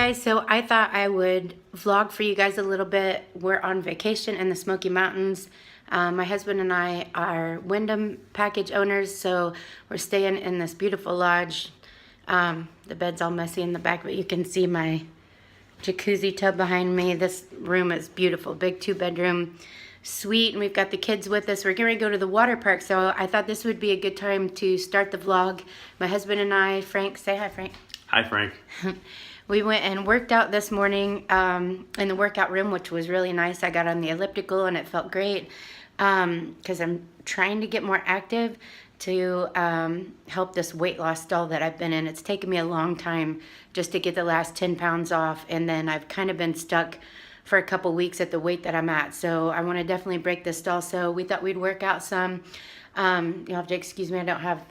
guys, so I thought I would vlog for you guys a little bit. We're on vacation in the Smokey Mountains. My husband and I are Wyndham package owners, so we're staying in this beautiful lodge. The bed's all messy in the back, but you can see my jacuzzi tub behind me. This room is beautiful, big 2-bedroom suite, and we've got the kids with us. We're getting ready to go to the water park, so I thought this would be a good time to start the vlog. My husband and I, Frank, say hi, Frank. Hi, Frank. We went and worked out this morning in the workout room, which was really nice. I got on the elliptical and it felt great because I'm trying to get more active to help this weight loss stall that I've been in. It's taken me a long time just to get the last 10 pounds off, and then I've kind of been stuck for a couple weeks at the weight that I'm at. So I want to definitely break this stall. So we thought we'd work out some. You'll have to excuse me, I don't have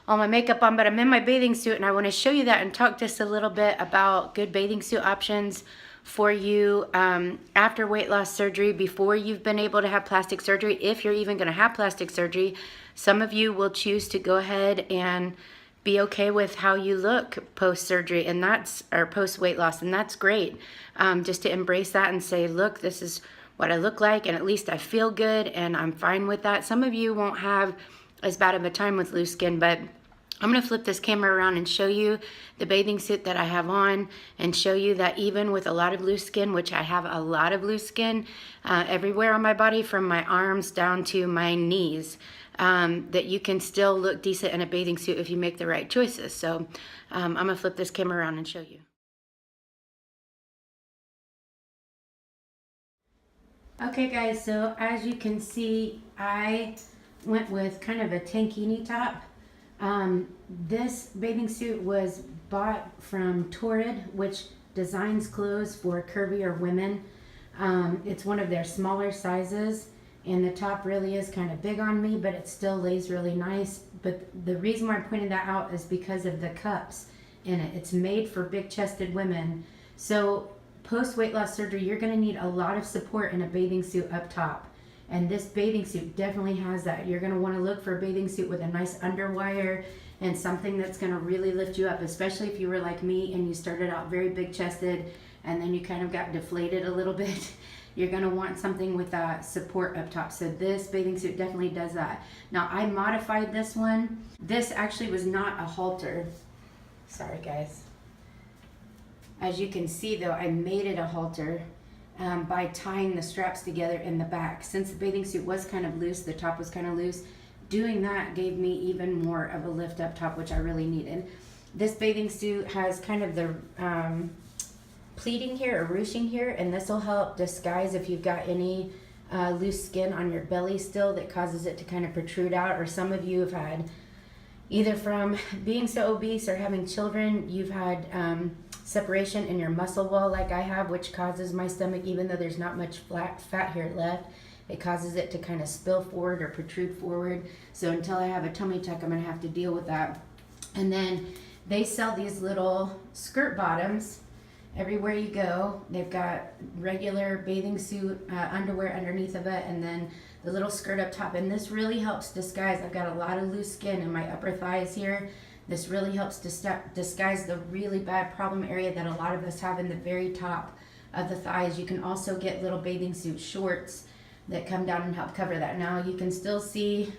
all my makeup on, but I'm in my bathing suit, and I want to show you that and talk just a little bit about good bathing suit options for you after weight loss surgery, before you've been able to have plastic surgery. If you're even going to have plastic surgery, some of you will choose to go ahead and be okay with how you look post-surgery, and that's, or post-weight loss, and that's great. Just to embrace that and say, look, this is what I look like, and at least I feel good, and I'm fine with that. Some of you won't have as bad of a time with loose skin, but I'm going to flip this camera around and show you the bathing suit that I have on, and show you that even with a lot of loose skin, which I have a lot of loose skin everywhere on my body, from my arms down to my knees, that you can still look decent in a bathing suit if you make the right choices. So I'm going to flip this camera around and show you. Okay guys, so as you can see, I went with kind of a tankini top. This bathing suit was bought from Torrid, which designs clothes for curvier women. It's one of their smaller sizes, and the top really is kind of big on me, but it still lays really nice. But the reason why I'm pointing that out is because of the cups in it. It's made for big-chested women. So post weight loss surgery, you're going to need a lot of support in a bathing suit up top. And this bathing suit definitely has that. You're going to want to look for a bathing suit with a nice underwire and something that's going to really lift you up, especially if you were like me and you started out very big chested and then you kind of got deflated a little bit. You're going to want something with that support up top. So this bathing suit definitely does that. Now, I modified this one. This actually was not a halter. Sorry guys. As you can see though, I made it a halter by tying the straps together in the back. Since the bathing suit was kind of loose, the top was kind of loose, doing that gave me even more of a lift up top, which I really needed. This bathing suit has kind of the pleating here, or ruching here, and this will help disguise if you've got any loose skin on your belly still that causes it to kind of protrude out. Or some of you have had, either from being so obese or having children, you've had separation in your muscle wall like I have, which causes my stomach, even though there's not much fat here left, it causes it to kind of spill forward or protrude forward. So until I have a tummy tuck, I'm going to have to deal with that. And then they sell these little skirt bottoms everywhere you go. They've got regular bathing suit underwear underneath of it, and then the little skirt up top. And this really helps disguise. I've got a lot of loose skin in my upper thighs here. This really helps to disguise the really bad problem area that a lot of us have in the very top of the thighs. You can also get little bathing suit shorts that come down and help cover that. Now you can still see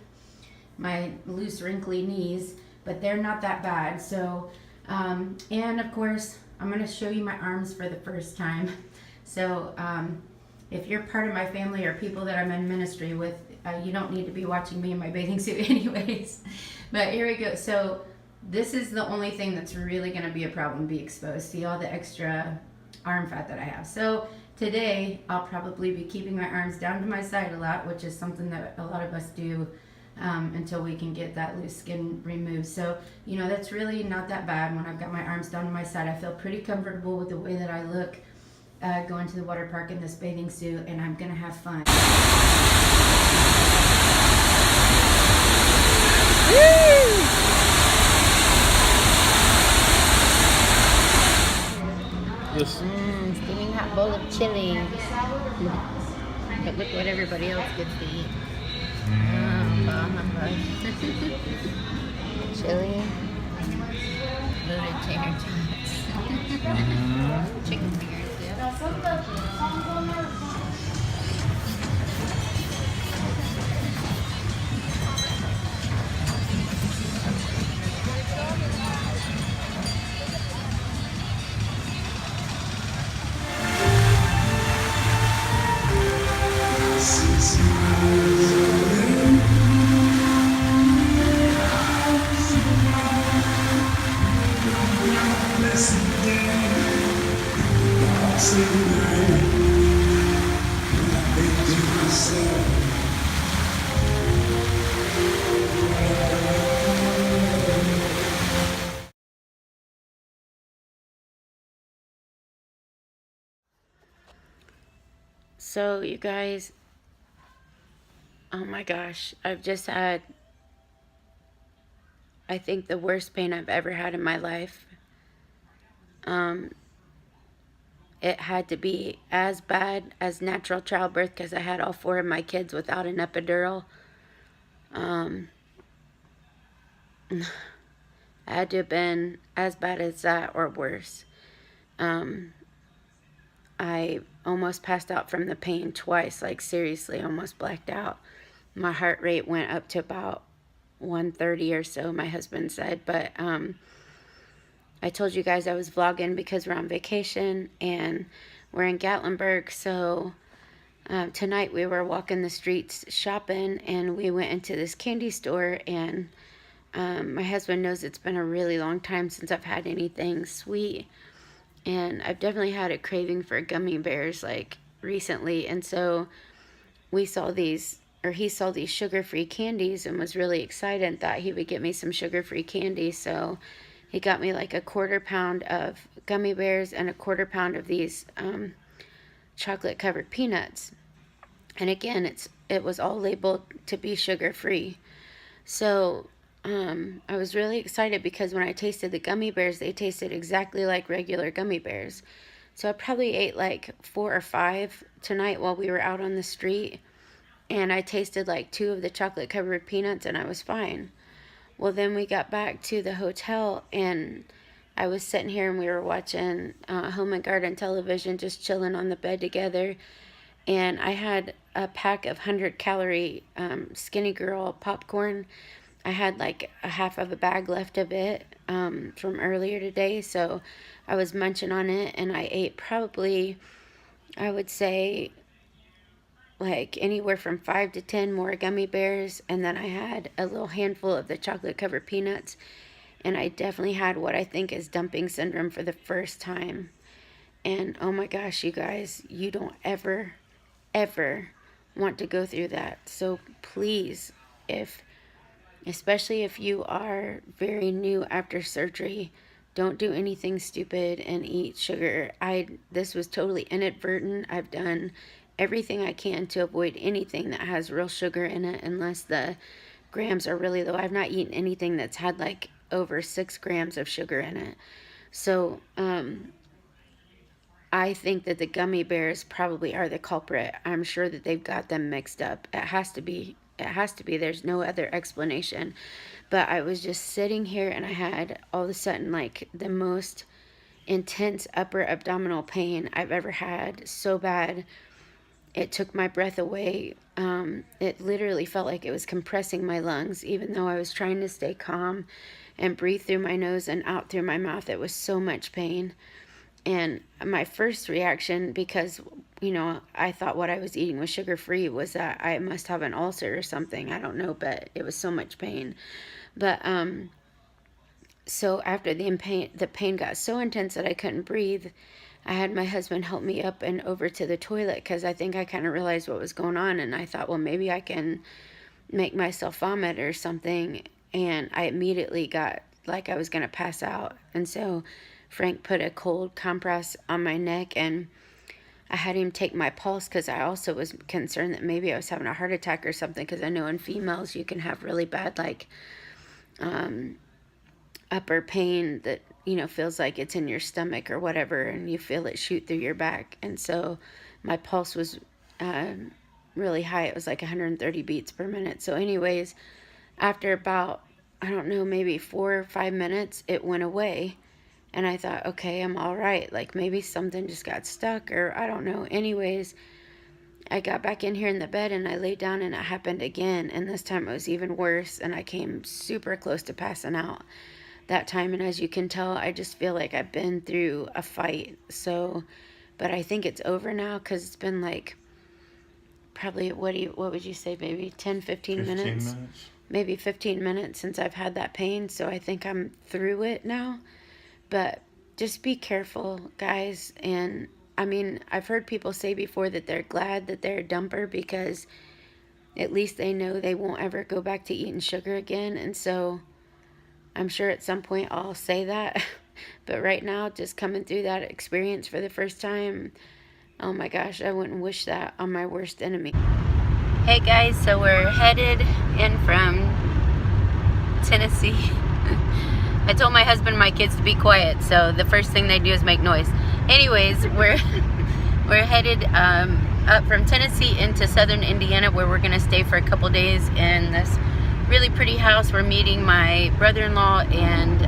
my loose wrinkly knees, but they're not that bad. So, and of course, I'm going to show you my arms for the first time. So if you're part of my family or people that I'm in ministry with, you don't need to be watching me in my bathing suit anyways. But here we go. So this is the only thing that's really going to be a problem, be exposed. See all the extra arm fat that I have. So today I'll probably be keeping my arms down to my side a lot, which is something that a lot of us do until we can get that loose skin removed. So, you know, that's really not that bad. When I've got my arms down to my side, I feel pretty comfortable with the way that I look going to the water park in this bathing suit, and I'm going to have fun. Steaming hot bowl of chili. But look what everybody else gets to eat. Chili. Loaded tater tots. Chicken fingers, yeah. So, you guys, oh my gosh, I've just had, I think, the worst pain I've ever had in my life. Um, it had to be as bad as natural childbirth because I had all 4 of my kids without an epidural. Um, it had to have been as bad as that or worse. Um, I almost passed out from the pain twice, like seriously, almost blacked out. My heart rate went up to about 130 or so, my husband said. But I told you guys I was vlogging because we're on vacation and we're in Gatlinburg. So tonight we were walking the streets shopping and we went into this candy store. And my husband knows it's been a really long time since I've had anything sweet. And I've definitely had a craving for gummy bears like recently. And so we saw these, or he saw these sugar-free candies and was really excited and thought he would get me some sugar-free candy. So he got me like a 1/4 pound of gummy bears and a 1/4 pound of these chocolate-covered peanuts. And again, it was all labeled to be sugar-free. So I was really excited because when I tasted the gummy bears, they tasted exactly like regular gummy bears. So I probably ate like 4 or 5 tonight while we were out on the street. And I tasted like 2 of the chocolate covered peanuts and I was fine. Well, then we got back to the hotel and I was sitting here and we were watching Home and Garden television, just chilling on the bed together. And I had a pack of 100-calorie Skinny Girl popcorn. I had like a half of a bag left of it from earlier today. So I was munching on it and I ate probably, I would say, like anywhere from 5 to 10 more gummy bears. And then I had a little handful of the chocolate covered peanuts. And I definitely had what I think is dumping syndrome for the first time. And oh my gosh, you guys, you don't ever, ever want to go through that. So please, especially if you are very new after surgery, don't do anything stupid and eat sugar. This was totally inadvertent. I've done everything I can to avoid anything that has real sugar in it unless the grams are really low. I've not eaten anything that's had like over 6 grams of sugar in it. So I think that the gummy bears probably are the culprit. I'm sure that they've got them mixed up. It has to be. It has to be. There's no other explanation. But I was just sitting here and I had all of a sudden like the most intense upper abdominal pain I've ever had. So bad. It took my breath away. It literally felt like it was compressing my lungs, even though I was trying to stay calm and breathe through my nose and out through my mouth. It was so much pain. And my first reaction, because, I thought what I was eating was sugar-free, was that I must have an ulcer or something. I don't know, but it was so much pain. But, so after the pain got so intense that I couldn't breathe, I had my husband help me up and over to the toilet because I think I kind of realized what was going on. And I thought, well, maybe I can make myself vomit or something. And I immediately got like I was going to pass out. And so Frank put a cold compress on my neck and I had him take my pulse because I also was concerned that maybe I was having a heart attack or something, because I know in females you can have really bad like upper pain that feels like it's in your stomach or whatever, and you feel it shoot through your back. And so my pulse was really high. It was like 130 beats per minute. So anyways, after about, I don't know, maybe 4 or 5 minutes, it went away. And I thought, okay, I'm all right. Like maybe something just got stuck or I don't know. Anyways, I got back in here in the bed and I laid down and it happened again. And this time it was even worse. And I came super close to passing out that time. And as you can tell, I just feel like I've been through a fight. So, but I think it's over now because it's been like probably, what would you say, maybe 10, 15 minutes? Maybe 15 minutes since I've had that pain. So I think I'm through it now. But just be careful, guys. And I mean, I've heard people say before that they're glad that they're a dumper because at least they know they won't ever go back to eating sugar again. And so I'm sure at some point I'll say that. But right now, just coming through that experience for the first time, oh my gosh, I wouldn't wish that on my worst enemy. Hey guys, so we're headed in from Tennessee. I told my husband and my kids to be quiet, so the first thing they do is make noise. Anyways, we're headed up from Tennessee into southern Indiana, where we're gonna stay for a couple days in this really pretty house. We're meeting my brother-in-law and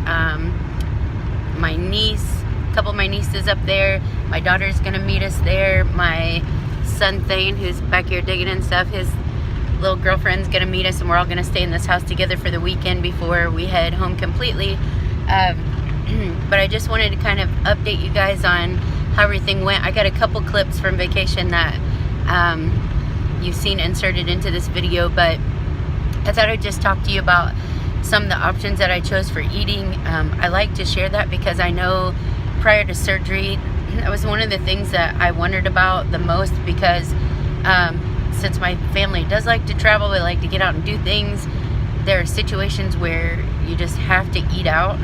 my niece, a couple of my nieces up there. My daughter's gonna meet us there. My son Thane, who's back here digging and stuff, his little girlfriend's gonna meet us, and we're all gonna stay in this house together for the weekend before we head home completely. But I just wanted to kind of update you guys on how everything went. I got a couple clips from vacation that you've seen inserted into this video, but I thought I'd just talk to you about some of the options that I chose for eating. I like to share that because I know prior to surgery, that was one of the things that I wondered about the most, because since my family does like to travel, they like to get out and do things, there are situations where you just have to eat out,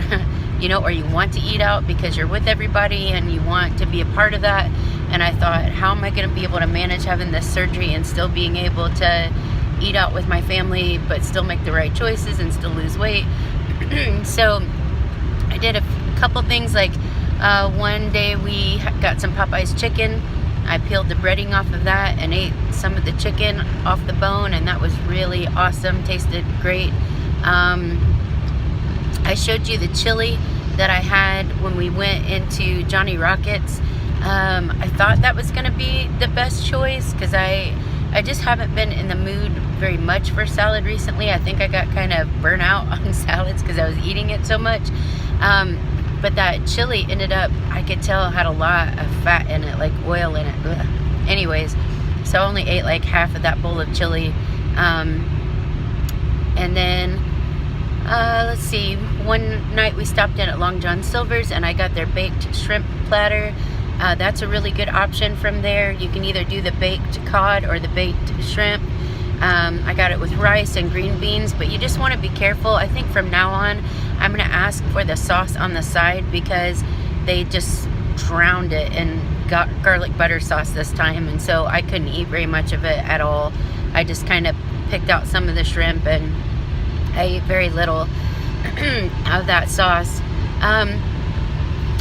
you know, or you want to eat out because you're with everybody and you want to be a part of that. And I thought, how am I going to be able to manage having this surgery and still being able to eat out with my family, but still make the right choices and still lose weight? So I did a couple things. Like one day we got some Popeye's chicken. I peeled the breading off of that and ate some of the chicken off the bone, and that was really awesome. Tasted great. I showed you the chili that I had when we went into Johnny Rockets. I thought that was going to be the best choice because I just haven't been in the mood very much for salad recently. I think I got kind of burnt out on salads because I was eating it so much. But that chili ended up, I could tell, had a lot of fat in it, like oil in it. Ugh. Anyways, so I only ate like half of that bowl of chili. And then, let's see, one night we stopped in at Long John Silver's and I got their baked shrimp platter. That's a really good option from there. You can either do the baked cod or the baked shrimp. I got it with rice and green beans, but you just want to be careful. I think from now on, I'm going to ask for the sauce on the side because they just drowned it in garlic butter sauce this time, and so I couldn't eat very much of it at all. I just kind of picked out some of the shrimp and I ate very little of that sauce.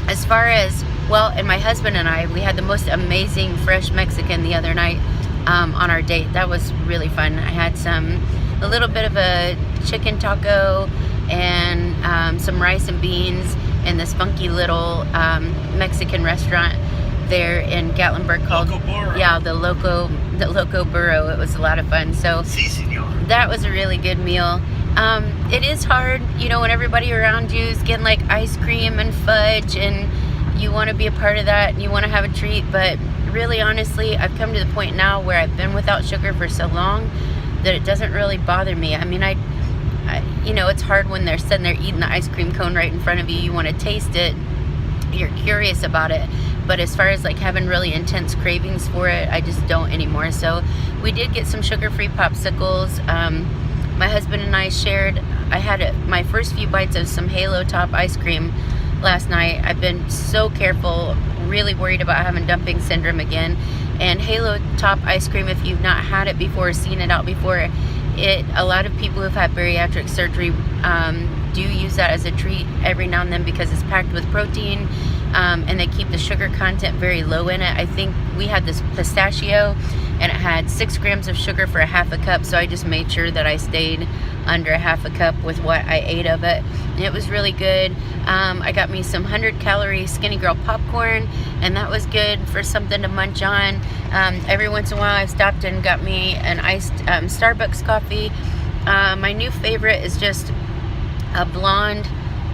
As far as, well, and my husband and I, we had the most amazing fresh Mexican the other night on our date. That was really fun. I had a little bit of a chicken taco and some rice and beans in this funky little Mexican restaurant there in Gatlinburg called the Loco Burro. It was a lot of fun. So that was a really good meal. It is hard, you know, when everybody around you is getting like ice cream and fudge and you want to be a part of that and you want to have a treat, but really honestly, I've come to the point now where I've been without sugar for so long that it doesn't really bother me. I mean, I you know, it's hard when they're sitting there eating the ice cream cone right in front of you. You want to taste it, you're curious about it, but as far as like having really intense cravings for it, I just don't anymore. So we did get some sugar-free popsicles. My husband and I shared, I had my first few bites of some Halo Top ice cream last night. I've been so careful, really worried about having dumping syndrome again. And Halo Top ice cream, if you've not had it before, seen it out before, a lot of people who've had bariatric surgery do use that as a treat every now and then because it's packed with protein. and they keep the sugar content very low in it. I think we had this pistachio and it had 6 grams of sugar for a half a cup, so I just made sure that I stayed under a half a cup with what I ate of it. And it was really good. I got me some 100-calorie Skinny Girl popcorn, and that was good for something to munch on. Every once in a while I stopped and got me an iced Starbucks coffee. My new favorite is just a blonde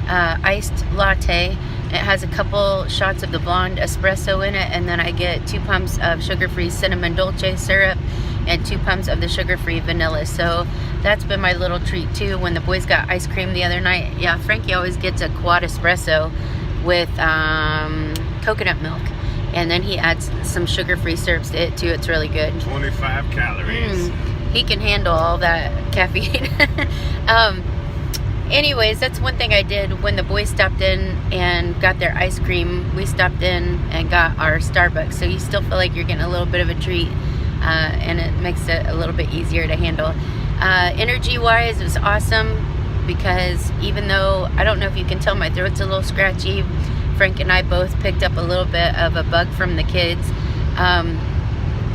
iced latte. It has a couple shots of the blonde espresso in it, and then I get 2 pumps of sugar-free cinnamon dolce syrup and 2 pumps of the sugar-free vanilla. So that's been my little treat too. When the boys got ice cream the other night, yeah, Frankie always gets a quad espresso with coconut milk, and then he adds some sugar-free syrups to it too. It's really good. 25 calories. He can handle all that caffeine. Anyways, that's one thing I did when the boys stopped in and got their ice cream. We stopped in and got our Starbucks, so you still feel like you're getting a little bit of a treat, and it makes it a little bit easier to handle. Energy-wise, it was awesome, because even though, I don't know if you can tell, my throat's a little scratchy, Frank and I both picked up a little bit of a bug from the kids.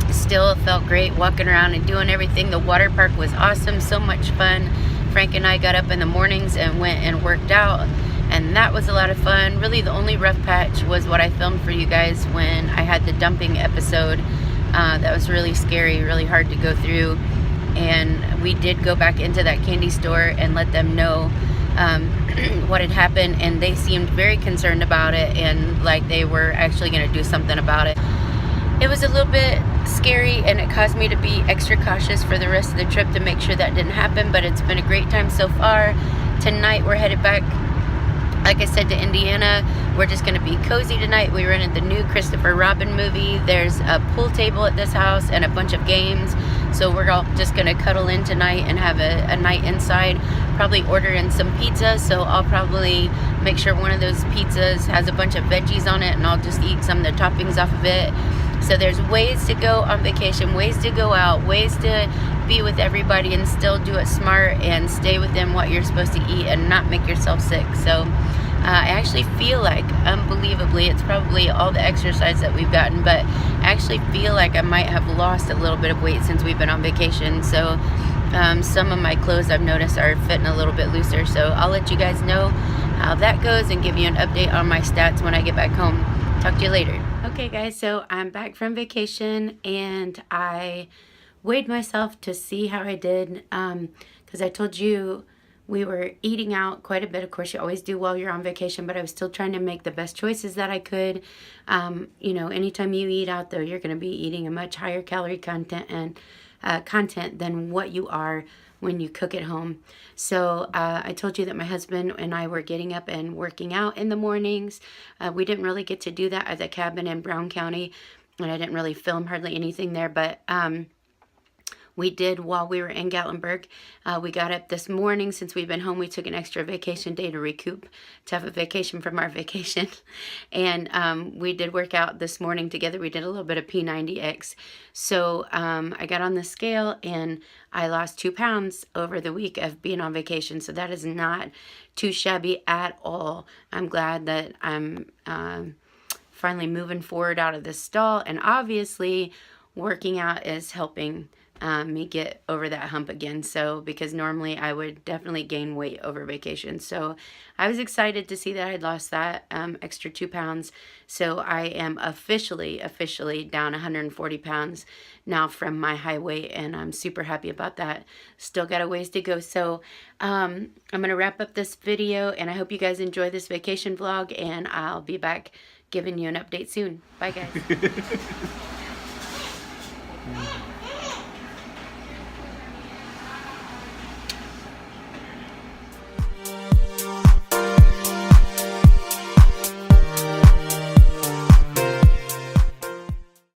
Still felt great walking around and doing everything. The water park was awesome, so much fun. Frank and I got up in the mornings and went and worked out, and that was a lot of fun. Really, the only rough patch was what I filmed for you guys when I had the dumping episode. That was really scary, really hard to go through, and we did go back into that candy store and let them know what had happened, and they seemed very concerned about it and like they were actually going to do something about it. It was a little bit scary, and it caused me to be extra cautious for the rest of the trip to make sure that didn't happen, but it's been a great time so far. Tonight we're headed back, like I said, to Indiana. We're just going to be cozy tonight. We rented the new Christopher Robin movie. There's a pool table at this house and a bunch of games, so we're all just going to cuddle in tonight and have a night inside. Probably order in some pizza, so I'll probably make sure one of those pizzas has a bunch of veggies on it, and I'll just eat some of the toppings off of it. So there's ways to go on vacation, ways to go out, ways to be with everybody and still do it smart and stay within what you're supposed to eat and not make yourself sick. So I actually feel like, unbelievably, it's probably all the exercise that we've gotten, but I actually feel like I might have lost a little bit of weight since we've been on vacation. So some of my clothes I've noticed are fitting a little bit looser. So I'll let you guys know how that goes and give you an update on my stats when I get back home. Talk to you later. Okay guys, so I'm back from vacation and I weighed myself to see how I did, because I told you we were eating out quite a bit. Of course, you always do while you're on vacation, but I was still trying to make the best choices that I could. You know, anytime you eat out though, you're going to be eating a much higher calorie content than what you are when you cook at home. So I told you that my husband and I were getting up and working out in the mornings. We didn't really get to do that at the cabin in Brown County, and I didn't really film hardly anything there, but we did while we were in Gatlinburg. We got up this morning. Since we've been home, we took an extra vacation day to recoup, to have a vacation from our vacation. And we did work out this morning together. We did a little bit of P90X. So I got on the scale and I lost 2 pounds over the week of being on vacation. So that is not too shabby at all. I'm glad that I'm finally moving forward out of this stall. And obviously working out is helping me get over that hump again. So because normally I would definitely gain weight over vacation. So I was excited to see that I'd lost that extra 2 pounds. So I am officially down 140 pounds now from my high weight, and I'm super happy about that. Still got a ways to go. So I'm gonna wrap up this video, and I hope you guys enjoy this vacation vlog, and I'll be back giving you an update soon. Bye guys.